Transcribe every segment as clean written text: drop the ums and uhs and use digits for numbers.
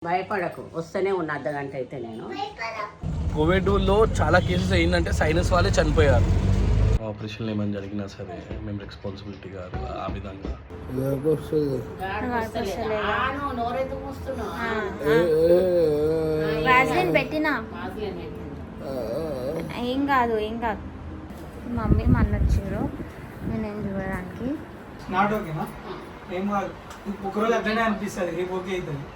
భయపడకు, వస్తూనే ఉన్న అర్ధగంట అయితే నేను. కోవిడ్లో చాలా కేసెస్ ఏంటంటే సైనస్ వాళ్ళే చనిపోయారు. ఆపరేషన్ ఏమైనా జరిగినా సరే మేము రెస్పాన్సిబిలిటీ కాదు ఆ విధంగా. పెట్టినా ఏం కాదు ఏం కాదు. మమ్మీ మన వచ్చారు నేను చూడడానికి. నాట్ ఓకేనా? ఏం కాదు, ఒకరోజు అట్లనే అనిపిస్తుంది, రేపు ఓకే అవుతుంది.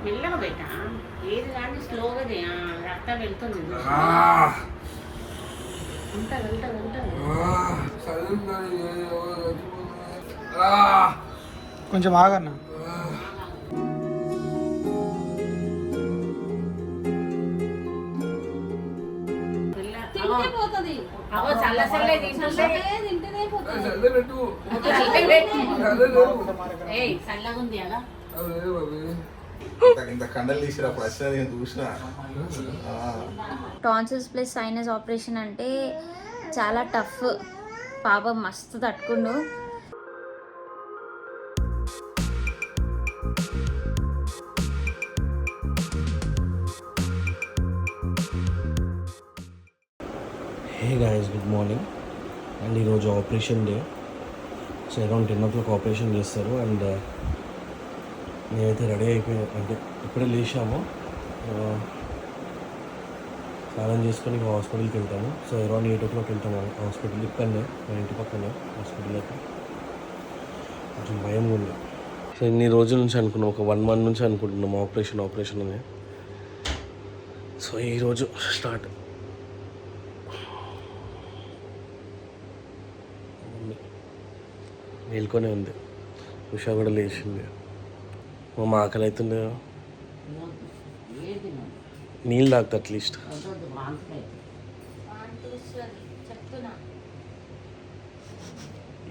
మెల్లగా పెట్టా, ఏది కానీ స్లోగా రక్తం వెళ్తుంది. కొంచెం ఆగన్నా. చల్లగుంది అలా టాన్సిల్స్ ప్లస్ సైనస్ ఆపరేషన్ అంటే చాలా టఫ్. పాపం మస్తు తట్టుకుండు. Hey guys, good morning. And ఈరోజు operation day. So around 10 o'clock operation చేస్తారు. అండ్ నేనైతే రెడీ అయిపోయాను, అంటే ఇప్పుడే లేచాము. స్నానం చేసుకొని హాస్పిటల్కి వెళ్తాము. సో అరౌండ్ 8 o'clock వెళ్తాము హాస్పిటల్. ఇక్కడనే మా ఇంటి పక్కనే హాస్పిటల్. అయితే కొంచెం భయం ఉంది. సో ఇన్ని రోజుల నుంచి అనుకున్నాం, ఒక 1 month నుంచి అనుకుంటున్నాం ఆపరేషన్ అని. సో ఈరోజు స్టార్ట్. మేల్కొనే ఉంది. ఉషా కూడా లేచింది. మా ఆకలి అవుతుండే. నీళ్ళు తాగుతా అట్లీస్ట్.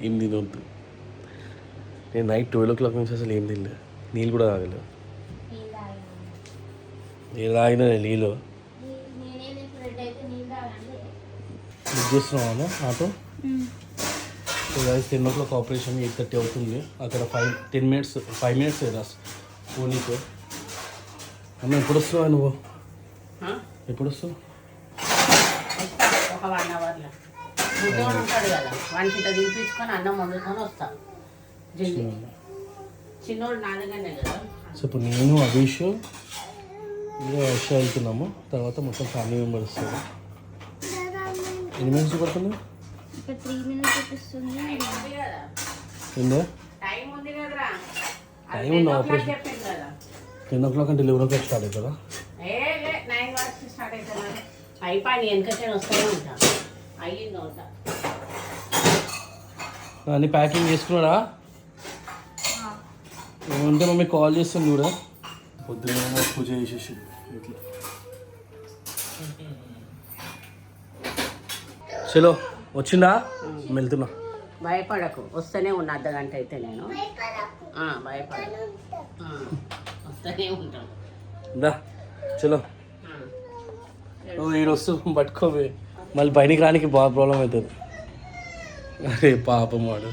ఏం తినొద్దు. నేను నైట్ 12 o'clock నుంచి అసలు ఏం తినలేదు. నీళ్ళు కూడా తాగలేదు. నీళ్ళు తాగినా నీళ్ళు బుక్ చేస్తున్నాను auto. So guys 10 o'clock operation, 8:30 అవుతుంది. అక్కడ 5 minutes రాస్ పోనీకు. అన్న ఎప్పుడు వస్తున్నావు నువ్వు? ఎప్పుడు వస్తావు? ఒక 1 hourలో బుద్ధోడు ఉంటాడు కదా, వానికి ఇంత తినిపించుకొని అన్నం వండుకొని వస్తా. చిన్నోడు నా దగ్గరనే కదా. సో ఇప్పుడు నేను అభిష్ ఇంకా వర్ష వెళ్తున్నాము. తర్వాత మొత్తం ఫ్యామిలీ మెంబర్స్ వస్తారు. ఎన్ని మినిట్స్ పడుతుంది? 3 minutes చూపిస్తుంది. ఏందో టైం ఉంది కదరా, టైం ఉంది. ఆపరేషన్ 10 o'clock అంటే 11 o'clock స్టార్ట్ అవుతుందా? 9 వరకు స్టార్ట్ అవుతుందా? అయిపోయి వెనకనే వస్తూనే ఉంటా. అయ్యింది అవుతా. అన్నీ ప్యాకింగ్ చేసుకున్నాడా? ఏమంటే మమ్మీ కాల్ చేస్తాను చూడ. పొద్దున్న పూజ చేసేసి ఇట్లా. చలో వచ్చిందా? వెళ్తున్నా. భయపడకు, వస్తూనే ఉన్న అర్ధగంట అయితే నేను. భయపడకు, వస్తూనే ఉంటాను. దా చలో. ఈడు వస్తూ పట్టుకోవే, మళ్ళీ బయటికి రానికి బాగా ప్రాబ్లం అవుతుంది. అరే పాపం వాడు.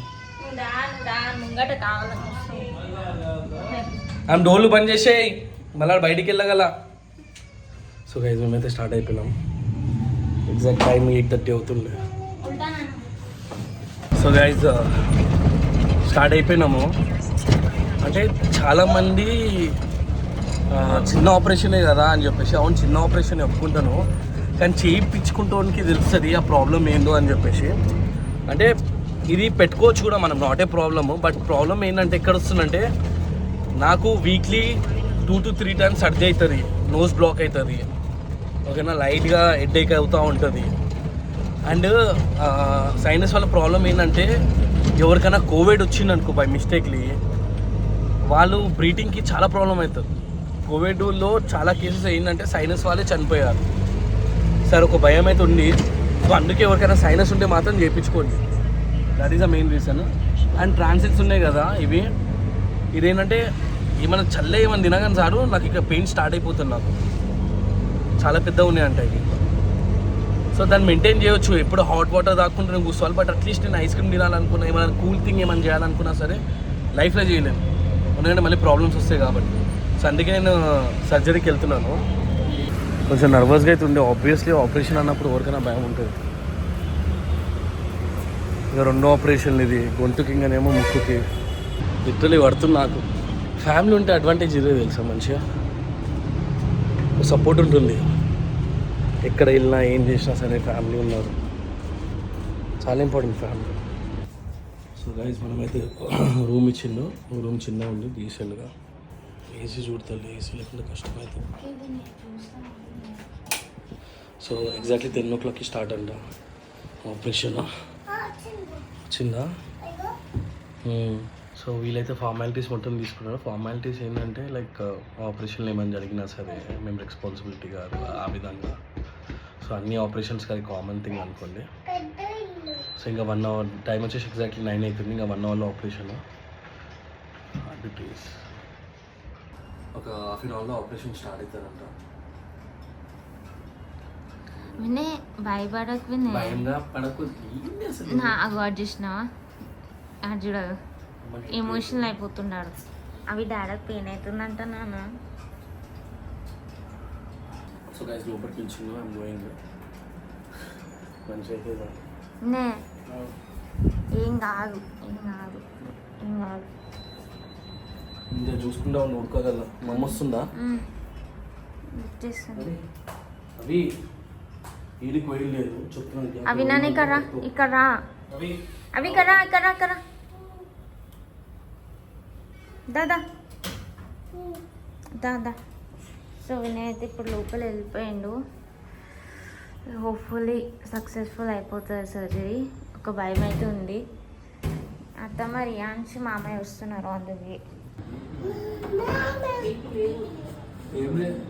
ఆమె డోర్లు బంద్ చేసేయి, మళ్ళీ బయటికి వెళ్ళగల. సో గైజ్ మేమైతే స్టార్ట్ అయిపోయినాం. ఎగ్జాక్ట్ టైం 8:30 అవుతుండే. సో గైజ్ స్టార్ట్ అయిపోయినాము. అంటే చాలామంది చిన్న ఆపరేషనే కదా అని చెప్పేసి, అవును చిన్న ఆపరేషన్ ఒప్పుకుంటాను, కానీ చేయించుకుంటానికి తెలుస్తుంది ఆ ప్రాబ్లం ఏందో అని చెప్పేసి. అంటే ఇది పెట్టుకోవచ్చు కూడా మనం, not a problem. But problem ఏంటంటే ఎక్కడ వస్తుందంటే, నాకు వీక్లీ 2 to 3 times సర్ది అవుతుంది, నోస్ బ్లాక్ అవుతుంది, ఓకేనా, లైట్గా హెడేక్ అవుతూ ఉంటుంది. అండ్ సైనస్ వల్ల ప్రాబ్లం ఏంటంటే, ఎవరికైనా కోవిడ్ వచ్చింది అనుకో బై మిస్టేక్లీ, వాళ్ళు బ్రీతింగ్కి చాలా ప్రాబ్లం అవుతుంది. కోవిడ్లో చాలా కేసెస్ ఏంటంటే సైనస్ వాళ్ళే చనిపోయారు. సార్ ఒక భయం అయితే ఉంది. సో అందుకే ఎవరికైనా సైనస్ ఉంటే మాత్రం చేయించుకోండి. That is the main reason. And tonsils ఉన్నాయి కదా, ఇదేంటంటే ఏమైనా చల్ల ఏమైనా తినగానే సారు నాకు ఇక పెయిన్ స్టార్ట్ అయిపోతుంది నాకు. చాలా పెద్దగా ఉన్నాయి అంట ఇవి. సో దాన్ని మెయింటైన్ చేయొచ్చు, ఎప్పుడు హాట్ వాటర్ తాక్కుంటూ నేను కూర్చోవాలి. బట్ అట్లీస్ట్ నేను ఐస్ క్రీమ్ తినాలనుకున్నా, ఏమైనా కూల్ థింగ్ ఏమైనా చేయాలనుకున్నా సరే లైఫ్లో చేయలేను, ఎందుకంటే మళ్ళీ ప్రాబ్లమ్స్ వస్తాయి కాబట్టి. సో అందుకే నేను సర్జరీకి వెళ్తున్నాను. కొంచెం నర్వస్గా అయితే ఉండే, ఆబ్వియస్లీ ఆపరేషన్ అన్నప్పుడు ఎవరికైనా భయం ఉంటుంది. ఇక రెండో ఆపరేషన్ ఇది, గొంతుకి ఇంకనేమో ముక్కుకి. లిటరలీ పడుతుంది నాకు. ఫ్యామిలీ ఉంటే అడ్వాంటేజ్ ఇదే తెలుసా, మంచిగా సపోర్ట్ ఉంటుంది. ఎక్కడ వెళ్ళినా ఏం చేసినా సరే ఫ్యామిలీ ఉన్నారు, చాలా ఇంపార్టెంట్ ఫ్యామిలీ. సో గైస్ మనమైతే రూమ్ ఇచ్చిండు, రూమ్ చిన్న ఉంది డీసెంట్గా. ఏసీ చూడతాను, ఏసీ లేకుండా కష్టమవుతుంది. సో ఎగ్జాక్ట్లీ 10 o'clockకి స్టార్ట్ అంట ఆపరేషన్. వచ్చిందా? సో వీళ్ళైతే ఫార్మాలిటీస్ మొత్తం తీసుకున్నారు. ఫార్మాలిటీస్ ఏంటంటే లైక్ ఆపరేషన్లు ఏమైనా జరిగినా సరే మేము రెస్పాన్సిబిలిటీ కాదు ఆ విధంగా. సో అన్ని ఆపరేషన్స్కి అది కామన్ థింగ్ అనుకోండి. సో ఇంకా 1 hour టైం వచ్చేసి ఎగ్జాక్ట్లీ 9 అవుతుంది. ఇంకా 1 hourలో ఆపరేషన్. డీటెయిల్స్ ఒక హాఫ్ అన్ అవర్లో ఆపరేషన్ స్టార్ట్ అవుతారంట. వినే భయపడకు, వినే భయంగా పడకు. నా అవార్డు చూసినావా? అది చూడదు, ఎమోషనల్ అయిపోతున్నాడు. అవి డాడీకి పెయిన్ అవుతుందంట నాన్న. సో గైస్ లోపలికి పిలిచిండు, ఐమ్ గోయింగ్. మంచిగా అయితే నే ఏం కాదు, ఏం కాదు, ఏం కాదు. ఇంకా చూసుకుంటా ఉండి ఉడకగల. మమ్మ వస్తుందా? చేస్తుంది. అవి ఈడికి పోయలేదు చెప్తున్నాను. అవి నాన్న ఇక్కడ ఇక్కడ అవి కరా ఇక్కడ ఇక్కడ దాదా దాదా. సో వినయ్ అయితే ఇప్పుడు లోపల వెళ్ళిపోయిండు. హోప్ఫుల్లీ సక్సెస్ఫుల్ అయిపోతుంది సర్జరీ. ఒక భయం అయితే ఉంది. అత్తమ్మ రియాన్స్ మామయ్య వస్తున్నారు అందుకే. ఏం లేదు,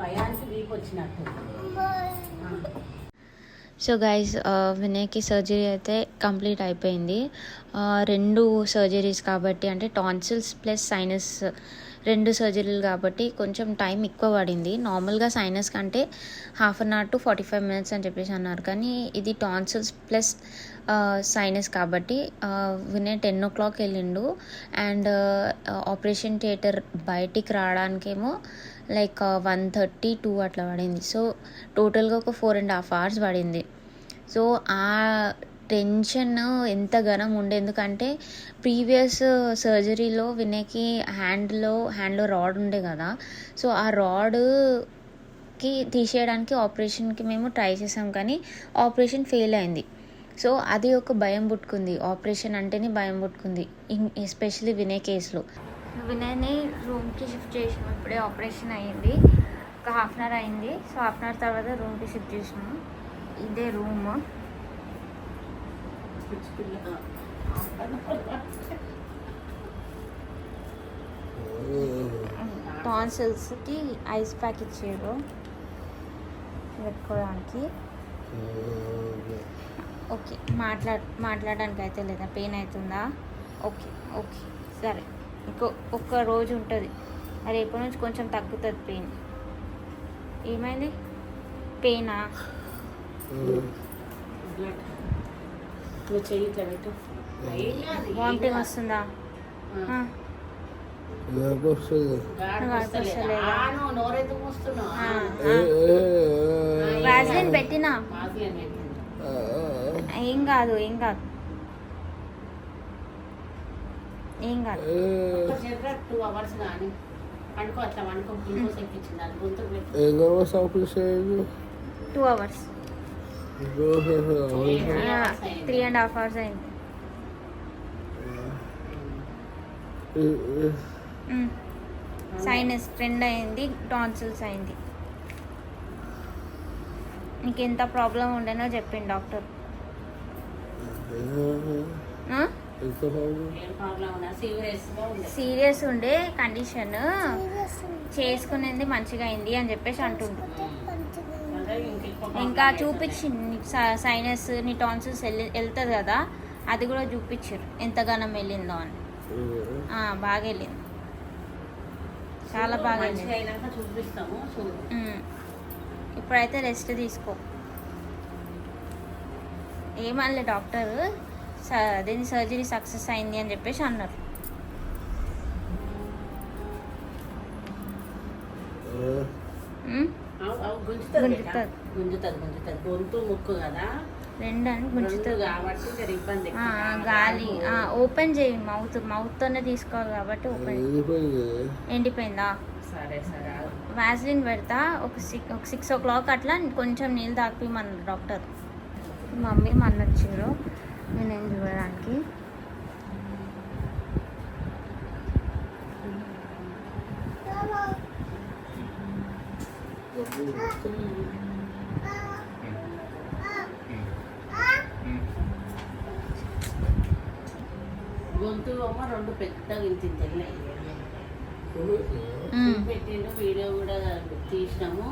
భయానికి వీక్ వచ్చినట్టు. సో గైస్ వినయ్కి సర్జరీ అయితే కంప్లీట్ అయిపోయింది. 2 సర్జరీస్ కాబట్టి, అంటే టాన్సిల్స్ ప్లస్ సైనస్ 2 సర్జరీలు కాబట్టి కొంచెం టైం ఎక్కువ పడింది. నార్మల్గా సైనస్ కంటే 1/2 hour to 45 minutes అని చెప్పేసి అన్నారు, కానీ ఇది టాన్సిల్స్ ప్లస్ సైనస్ కాబట్టి వినయ్ 10 o'clock వెళ్ళిండు. అండ్ ఆపరేషన్ థియేటర్ బయటికి రావడానికేమో లైక్ 1:30-2 అట్లా పడింది. సో టోటల్గా ఒక 4.5 hours పడింది. సో ఆ టెన్షన్ ఎంత ఘనం ఉండే, ఎందుకంటే ప్రీవియస్ సర్జరీలో వినయ్కి హ్యాండ్లో రాడ్ ఉండే కదా. సో ఆ రాడ్కి తీసేయడానికి ఆపరేషన్కి మేము ట్రై చేసాం, కానీ ఆపరేషన్ ఫెయిల్ అయింది. సో అది ఒక భయం పుట్టుకుంది, ఆపరేషన్ అంటేనే భయం పుట్టుకుంది, ఎస్పెషలీ వినయ్ కేసులో. వినయ్ని రూమ్కి షిఫ్ట్ చేసినాం. ఇప్పుడే ఆపరేషన్ అయ్యింది, ఒక 1/2 hour అయింది. సో 1/2 hour తర్వాత రూమ్కి షిఫ్ట్ చేసినాము. ఇదే రూమ్. టాన్సిల్స్కి ఐస్ ప్యాక్ ఇచ్చారు పెట్టుకోవడానికి. ఓకే, మాట్లాడడానికి అయితే లేదా? పెయిన్ అవుతుందా? ఓకే ఓకే సరే, ఒక్క రోజు ఉంటుంది, రేపటి నుంచి కొంచెం తగ్గుతుంది పెయిన్. ఏమైంది? పెయినా? వామిటింగ్ వస్తుందా? వ్యాజ్లిన్ పెట్టినా ఏం కాదు, ఏం కాదు, ఏం కాదు. 2 hours కానీ అనుకో అట్లా అనుకో. 2 hours 3.5 hours అయింది. సైనస్ ట్రెండ్ అయింది, టాన్సిల్స్ అయింది. నీకు ఎంత ప్రాబ్లం ఉండేనో చెప్పింది డాక్టర్. సీరియస్ ఉండే కండిషన్, చేసుకునేది మంచిగా అయింది అని చెప్పేసి అంటుండు. ఇంకా చూపించింది సైనస్ నీ టాన్సిల్స్ వెళ్తుంది కదా, అది కూడా చూపించారు ఎంతగానో వెళ్ళిందో అని. బాగా వెళ్ళింది. చాలా బాగా మంచిగా అయినాక చూపిస్తాము చూడు. ఇప్పుడైతే రెస్ట్ తీసుకో. ఏమనలే డాక్టర్, అదేంటి సర్జరీ సక్సెస్ అయింది అని చెప్పేసి అన్నారు. గుంజుతుంది గొంతు ముక్కు కదా రెండు అని గుంజుతుంది కాబట్టి జర ఇబ్బంది. గాలి ఓపెన్ చేయి, మౌత్తోనే తీసుకోవాలి కాబట్టి ఓపెన్. ఎండిపోయిందా? సరే సరే వ్యాజ్లిన్ పెడతా. ఒక 6 o'clock అట్లా కొంచెం నీళ్ళు తాగిపోయమన్నారు డాక్టర్. మమ్మీ మన వచ్చారు నేనేం చూడడానికి. గొంతు అమ్మ రెండు పెద్దగా ఇంత తెల్లాయి పెట్టిండు. వీడియో కూడా తీసినాము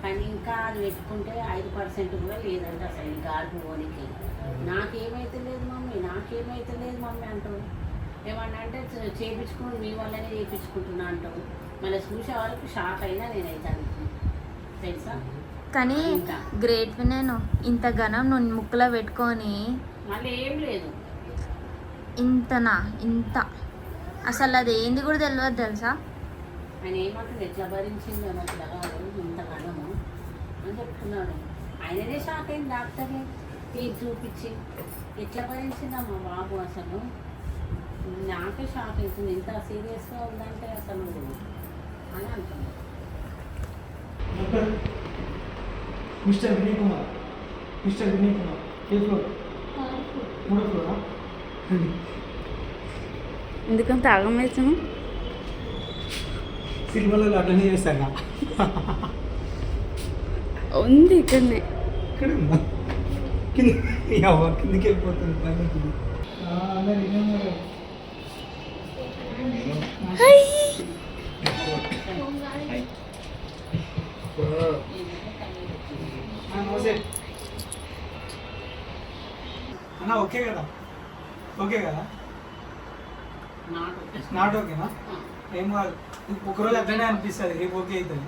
కానీ ఇంకా అది పెట్టుకుంటే 5% కూడా లేదంటే అసలు ఈ గాలి పోనీకి. నాకేమైతే లేదు మమ్మీ అంటావు. ఏమన్నా అంటే చేయించుకుని మీ వల్లనే చేయించుకుంటున్నా అంటావు. మళ్ళీ చూసే వాళ్ళకి షాక్ అయినా నేనైతే తెలుసా. కానీ గ్రేట్ నేను ఇంత ఘనం నువ్వు ముక్కులో పెట్టుకొని మళ్ళీ ఏం లేదు ఇంత అసలు అది ఏంది కూడా తెలియదు తెలుసా. ఆయన ఏమంటాడు ఎట్లా భరించింది అని అట్లా కాదు ఇంత కనము అని చెప్తున్నాడు. ఆయననే షాక్ అయింది డాక్టర్ని తీసి చూపించి ఎట్లా భరించిందమ్మా బాబు అసలు. నాకే షాక్ అవుతుంది ఇంత సీరియస్గా ఉందంటే అసలు అని అంటున్నాడు. మిస్టర్ వినయ్ కుమార్ ఏ ఫ్లోర్? 3వ ఫ్లోరా? ఎందుకంత ఆగమవుతాను. సినిమాలలో అటెండ్ చేశాను. ఉంది ఇక్కడనే. ఇక్కడ ఉందా? కిందికి వెళ్ళిపోతుంది పైనకి. అన్న ఓకే కదా? నాట్ ఓకేనా? ఏం కాదు, ఒక్కరోజు అట్లనే అనిపిస్తుంది, రేపు ఓకే అవుతుంది.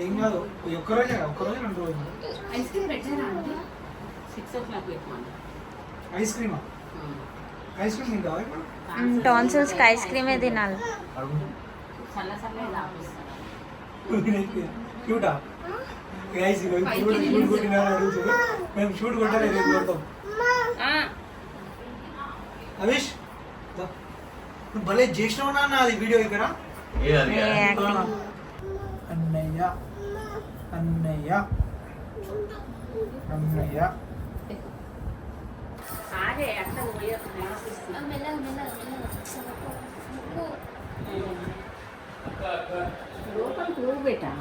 ఏం కాదు, ఒక్కరోజే 2 రోజులు. ఐస్ క్రీమ్ పెట్టారా 6 o'clock పెట్టమని. ఐస్ క్రీమా? ఐస్ క్రీమ్ తింటావా ఇప్పుడు? టాన్సిల్స్కి ఐస్ క్రీమే తినాలి. చల్ల ఆపిస్తారు. షూటా? షూట్ కొట్టినా అడుగుతుంది. మేము షూట్ కొట్టాలి, రేపు కొడతాం. అవిష్ నువ్వు భలే చేసినావు నాన్న అది వీడియో ఇక్కడ. అన్నయ్య అదే అట్లా లోపల పురుగు పెట్టా.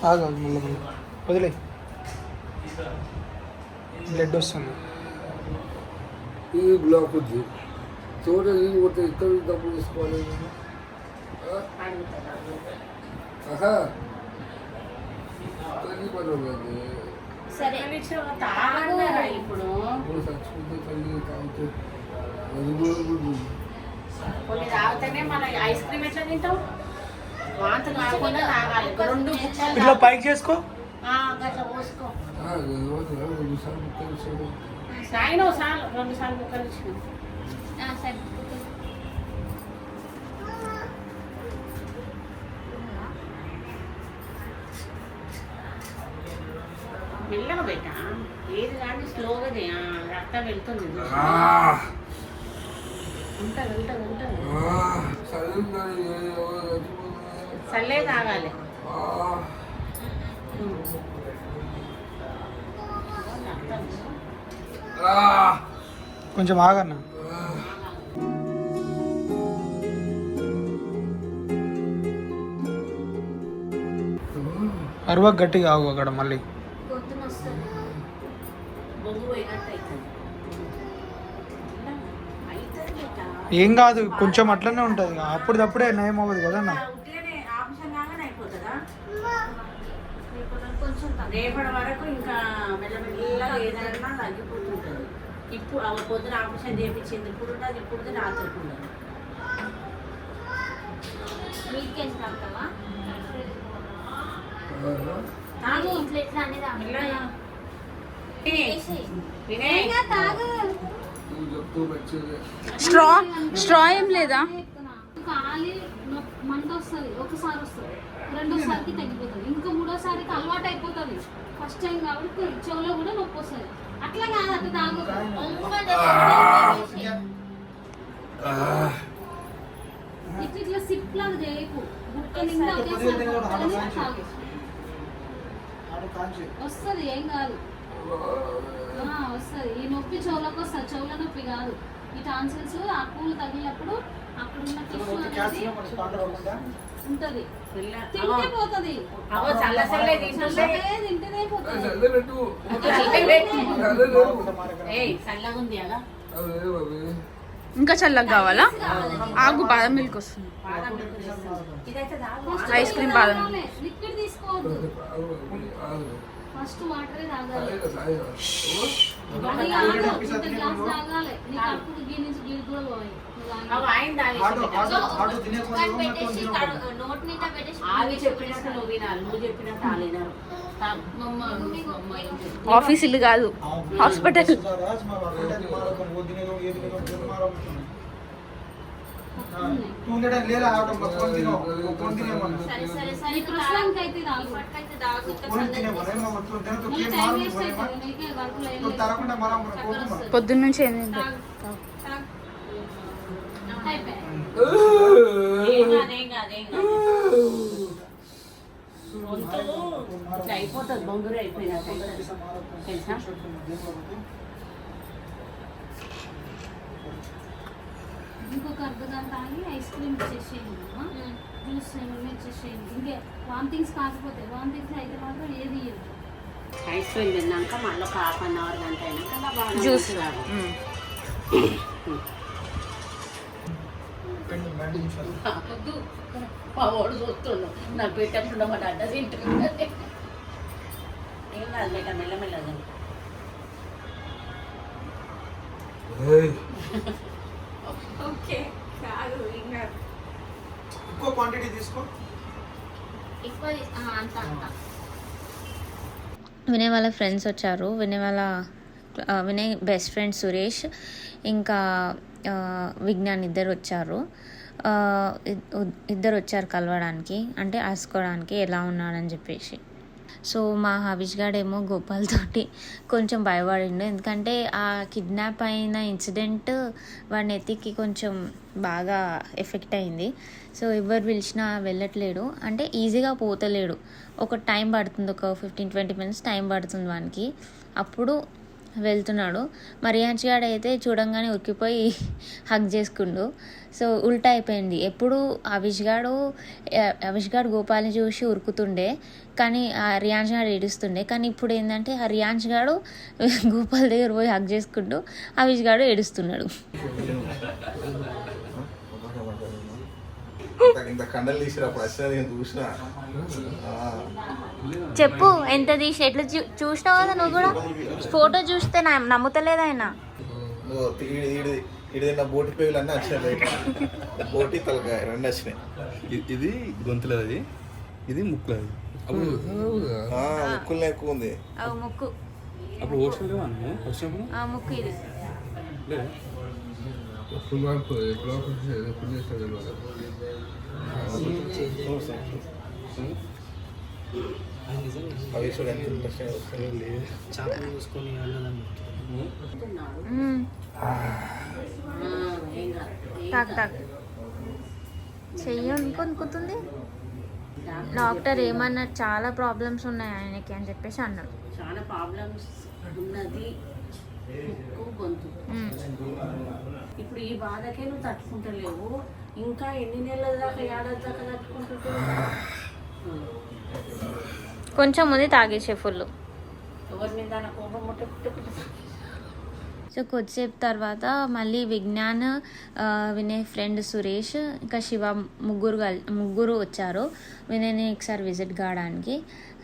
ఆగాలి మళ్ళీ వదిలే, బ్లడ్ వస్తుంది. ఈ బ్లాక్ ఉంది చోట పోతే ఇక్కడ డబ్బులు తీసుకోవాలి. సరే ఇప్పుడు చచ్చిపోతే తల్లి తాగితే కొన్ని తాగితేనే మన ఐస్ క్రీమ్ ఎట్లా తింటావు? వాంత కాకుండా తాగాలి. 2 ముక్కలు ఇట్లా పైకి చేసుకో, గట్లా పోసుకో. 2 సార్లు సాయినో సార్లు 2 సార్లు ముక్కలు ఇచ్చిన. సరే మెల్లగా పెట్టా, ఏది కానీ స్లోగా రక్తం వెళ్తుంది. ఉంటుంది చల్లే తాగాలి. కొంచెం ఆగన్నా. అరవా గట్టిగా ఆగు అక్కడ మళ్ళీ. బొగ్గు పోయినట్టు అవుతుంది. ఏం కాదు, కొంచెం అట్లనే ఉంటుంది, అప్పుడప్పుడే నయం అవ్వదు కదా అన్న. రేపటి వరకు ఇంకా మెల్లమెల్లగా ఏదైనా తగ్గిపోతుంటుంది. ఇప్పుడు ఆ పొద్దున ఆపరేషన్ చేయించింది, ఇప్పుడు ఉంటుంది, ఇప్పుడు రాత్రి ఉండదు. వీకెండ్ తాగుతావా? తాగు. ఇంట్లో ఎట్లా అనేది మెల్లగా. నువ్వు చెప్తూ మంచిగా స్ట్రా ఏం లేదా? ఖాళీ మంట వస్తుంది, ఒకసారి వస్తుంది, రెండోసారికి తగ్గిపోతుంది, ఇంకా మూడోసారికి అలవాటు అయిపోతుంది. ఫస్ట్ టైం కాబట్టి చెవులో కూడా నొప్పి వస్తుంది. అట్లా కాదు, అట్లా తాగు. ఇట్లా ఇట్లా సిప్ లాగా చేయకు, గుట్ట నిండా ఒకేసారి కొట్టుకొని తాగు. వస్తుంది, ఏం కాదు, వస్తుంది. ఈ నొప్పి చెవులకు వస్తుంది, చెవుల నొప్పి కాదు. ఈ టాన్సిల్స్ ఆ పూలు తగిలినప్పుడు అక్కడ ఉన్న టిష్యూ అనేది ఉంటది, తింటే పోతుంది. తింటేనే పోతుంది. చల్లబెట్టు చల్లగా ఉంది అలా. అదే అవి ఇంకా చల్లగా కావాలా? ఆగు, బాదం మిల్క్ వస్తుంది. ఇదైతే తాగు. ఐస్ క్రీమ్ బాదం లిక్విడ్ తీసుకోవద్దు, ఫస్ట్ వాటరే తాగాలి. అది కాదు, ఇంత గ్లాస్ తాగాలి. నీకు అప్పుడు గీ నుంచి గీ కూడా పోయి ఆవి చెప్పినట్టు నువ్వు వినాలి, నువ్వు చెప్పినట్టు ఆలినారు. ఆఫీస్ ఇల్లు కాదు, హాస్పిటల్. ఈ ప్రస్తుతానికి అయితే తాగు. మళ్ళీ టైం వేస్ట్ అవుతుంది, నీకే వర్కులు ఏం లేదు. పొద్దున్న నుంచి ఏం తింటా? అయిపోయాయి. ఏం కాదు, ఏం కాదు, ఏం కాదు. గొంతు ఇట్లా అయిపోతుంది, బొంగురు అయిపోయినా తెలుసా. ఇంకొక అర్ధగంట ఆగి ఐస్ క్రీమ్ ఇచ్చేసేయండి, జ్యూస్ ఏమైనా ఇచ్చేసేయండి. ఇంకే వామిటింగ్స్ కాకపోతే, వామిటింగ్స్ అయితే మాత్రం ఏది ఇయ్యదు. ఐస్ క్రీమ్ తిన్నాక మళ్ళీ ఒక హాఫ్ అన్ అవర్ గంట అయినాక జ్యూస్. వద్దు, మా వాడు చూస్తుండు నాకు పెట్టకుండా మా అడ్డ తింటుంది. ఏం కాదు, బయట మెల్లమెల్లగా. ఓకే కాదు, ఇంకా ఎక్కువ క్వాంటిటీ తీసుకో. ఎక్కువ అంత అంత. వినయ్ వాళ్ళ ఫ్రెండ్స్ వచ్చారు. వినయ్ బెస్ట్ ఫ్రెండ్ సురేష్ ఇంకా విజ్ఞాన్ ఇద్దరు వచ్చారు. ఇద్దరు వచ్చారు కలవడానికి, అంటే ఆసుకోవడానికి ఎలా ఉన్నాడని చెప్పేసి. సో మా హవిష్ గాడేమో గోపాల్ తోటి కొంచెం భయపడిండు, ఎందుకంటే ఆ కిడ్నాప్ అయిన ఇన్సిడెంట్ వాడి ఎత్తికి కొంచెం బాగా ఎఫెక్ట్ అయింది. సో ఎవరు పిలిచినా వెళ్ళట్లేడు, అంటే ఈజీగా పోతలేడు. ఒక టైం పడుతుంది, ఒక 15-20 మినిట్స్ టైం పడుతుంది వానికి, అప్పుడు వెళ్తున్నాడు. మరియాన్స్ గాడు అయితే చూడంగానే ఉరికిపోయి హగ్ చేసుకుండు. సో ఉల్టా అయిపోయింది. ఎప్పుడు అవిష్ గాడు గోపాల్ని చూసి ఉరుకుతుండే, కానీ ఆ రియాన్స్ గాడు ఏడుస్తుండే. కానీ ఇప్పుడు ఏంటంటే ఆ రియాన్స్ గాడు గోపాల్ దగ్గర పోయి హగ్ చేసుకుంటూ అవిష్ గాడు ఏడుస్తున్నాడు. ఇంత కండలు తీసినప్పుడు అసలు చూసినా చెప్పు ఎంత తీసి ఎట్లా చూసినావు కదా నువ్వు కూడా, ఫోటో చూస్తే నమ్ముతలేదు ఆయన. ఇడిన బోటి పేగులు అన్నీ వచ్చినాయి బయట, బోటి తలకాయ రెండు వచ్చినాయి. ఇది గొంతులేదు, అది ఇది ముక్కులేదు. ముక్కులు ఎక్కువ ఉంది. ముక్కు అప్పుడు హోస్టల్ ముక్కు ఇది. ఎప్పుడు మార్పు ఎప్పుడు ఆపరేషన్ ఎప్పుడు చేస్తాడు అవి చూడ ఎంత ఇంట్రెస్టింగ్ వస్తుంది. తాక్ చెయ్యి కొనుక్కుంటుంది. డాక్టర్ ఏమన్నా చాలా ప్రాబ్లమ్స్ ఉన్నాయి ఆయనకి అని చెప్పేసి అన్నాడు. చాలా ప్రాబ్లమ్స్ ఉన్నది ముక్కు, గొంతు. ఇప్పుడు ఈ బాధకే నువ్వు తట్టుకుంటలేవు, ఇంకా ఎన్ని నెలల దాకా, ఏడాది దాకా తట్టుకుంటుంటావు. కొంచెం ముందు తాగేసే ఫుల్. ఎవరి మీద కోపం ముట్టుకుంటే సో కొద్దిసేపు తర్వాత మళ్ళీ విజ్ఞాన్, వినయ్ ఫ్రెండ్ సురేష్, ఇంకా శివ ముగ్గురు వచ్చారు వినయ్ని ఒకసారి విజిట్ కావడానికి.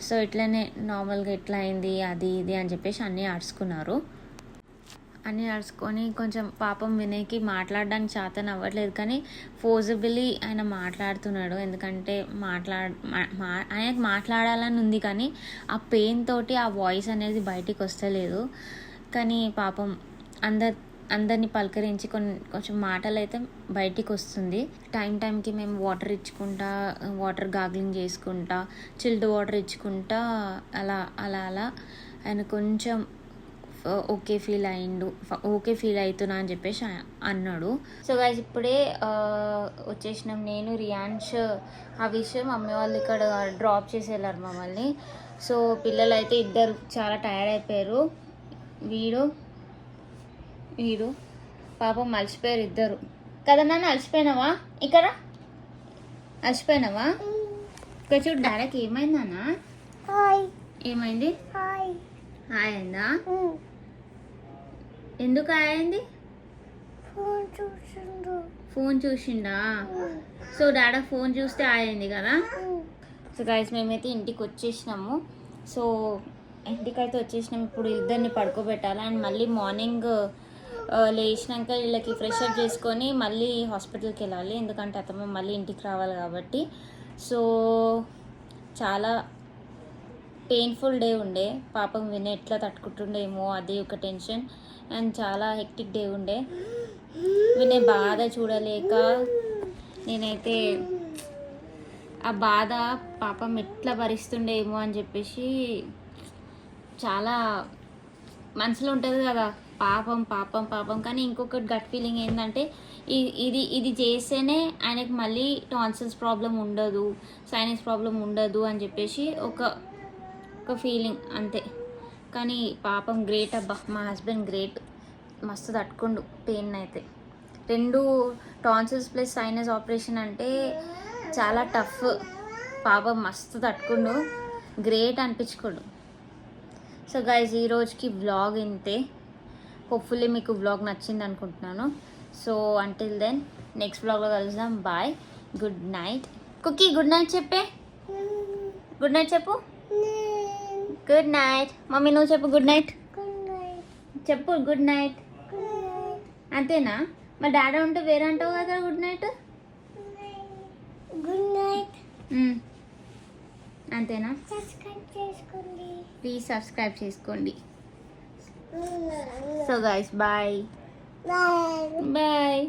సో ఇట్లనే నార్మల్గా ఎట్లా అయింది అది ఇది అని చెప్పేసి అన్నీ అడుచుకున్నారు. అన్నీ అడుచుకొని కొంచెం పాపం వినయ్కి మాట్లాడడానికి చేతన అవ్వట్లేదు, కానీ ఫోర్జబుల్లీ ఆయన మాట్లాడుతున్నాడు. ఎందుకంటే ఆయనకు మాట్లాడాలని ఉంది, కానీ ఆ పెయిన్ తోటి ఆ వాయిస్ అనేది బయటికి వస్తలేదు. కానీ పాపం అందరినీ పలకరించి కొంచెం మాటలు అయితే బయటికి వస్తుంది. టైంకి మేము వాటర్ ఇచ్చుకుంటా, వాటర్ గాగ్లింగ్ చేసుకుంటా, చిల్డ్ వాటర్ ఇచ్చుకుంటా అలా అలా అలా ఆయన కొంచెం ఓకే ఫీల్ అవుతున్నా అని చెప్పేసి అన్నాడు. సో గైస్ ఇప్పుడే వచ్చేసినాం. నేను, రియాన్ష్, హవిష్, మమ్మీ వాళ్ళు ఇక్కడ డ్రాప్ చేసి వెళ్ళారు మమ్మల్ని. సో పిల్లలు అయితే ఇద్దరు చాలా టైర్డ్ అయిపోయారు. వీడు పాపం అలసిపోయారు ఇద్దరు కదా. నాన్న అలసిపోయినావా? ఇక్కడ అలసిపోయినావా? ఇక్కడ చూడు డాడీకి ఏమైంది నాన్న? ఏమైంది? హాయ్ అయిందా? ఎందుకు అయింది? ఫోన్ చూసిండా? సో డాడీ ఫోన్ చూస్తే అయింది కదా. సో గైస్ మేమైతే ఇంటికి వచ్చేసినాము. సో ఇంటికైతే వచ్చేసినాము. ఇప్పుడు ఇద్దరిని పడుకోబెట్టాలి. అండ్ మళ్ళీ మార్నింగ్ లేచినాక వీళ్ళకి ఫ్రెష్ అప్ చేసుకొని మళ్ళీ హాస్పిటల్కి వెళ్ళాలి, ఎందుకంటే అతను మళ్ళీ ఇంటికి రావాలి కాబట్టి. సో చాలా పెయిన్ఫుల్ డే ఉండే. పాపం వినయ్ ఎట్లా తట్టుకుంటుండేమో అది ఒక టెన్షన్. అండ్ చాలా హెక్టిక్ డే ఉండే. వినయ్ బాధ చూడలేక నేనైతే ఆ బాధ పాపం ఎట్లా భరిస్తుండేమో అని చెప్పేసి చాలా మనసులో ఉంటుంది కదా, పాపం పాపం పాపం. కానీ ఇంకొకటి గట్ ఫీలింగ్ ఏంటంటే ఇది చేస్తేనే ఆయనకి మళ్ళీ టాన్సిల్స్ ప్రాబ్లం ఉండదు, సైనస్ ప్రాబ్లం ఉండదు అని చెప్పేసి ఒక ఫీలింగ్ అంతే. కానీ పాపం గ్రేట్ అబ్బా, మా హస్బెండ్ గ్రేట్, మస్తు తట్టుకోండు పెయిన్ అయితే. 2 టాన్సిల్స్ ప్లస్ సైనస్ ఆపరేషన్ అంటే చాలా టఫ్. పాపం మస్తు తట్టుకోండు, గ్రేట్ అనిపించుకోడు. సో గైజ్ ఈ రోజుకి వ్లాగ్ ఇంతే. హోప్ఫుల్లీ మీకు వ్లాగ్ నచ్చింది అనుకుంటున్నాను. సో అంటిల్ దెన్ నెక్స్ట్ వ్లాగ్లో కలుద్దాం. Bye, good night. Cookie good night చెప్పే. గుడ్ నైట్ చెప్పు. Good night. మమ్మీ నువ్వు చెప్పు గుడ్ నైట్. చెప్పు గుడ్ నైట్. అంతేనా? మా డాడీ ఉంటే వేరే అంటావు కదా గుడ్ నైట్. గుడ్ నైట్ అంతేనా? ప్లీజ్ సబ్స్క్రైబ్ చేసుకోండి. So guys bye bye.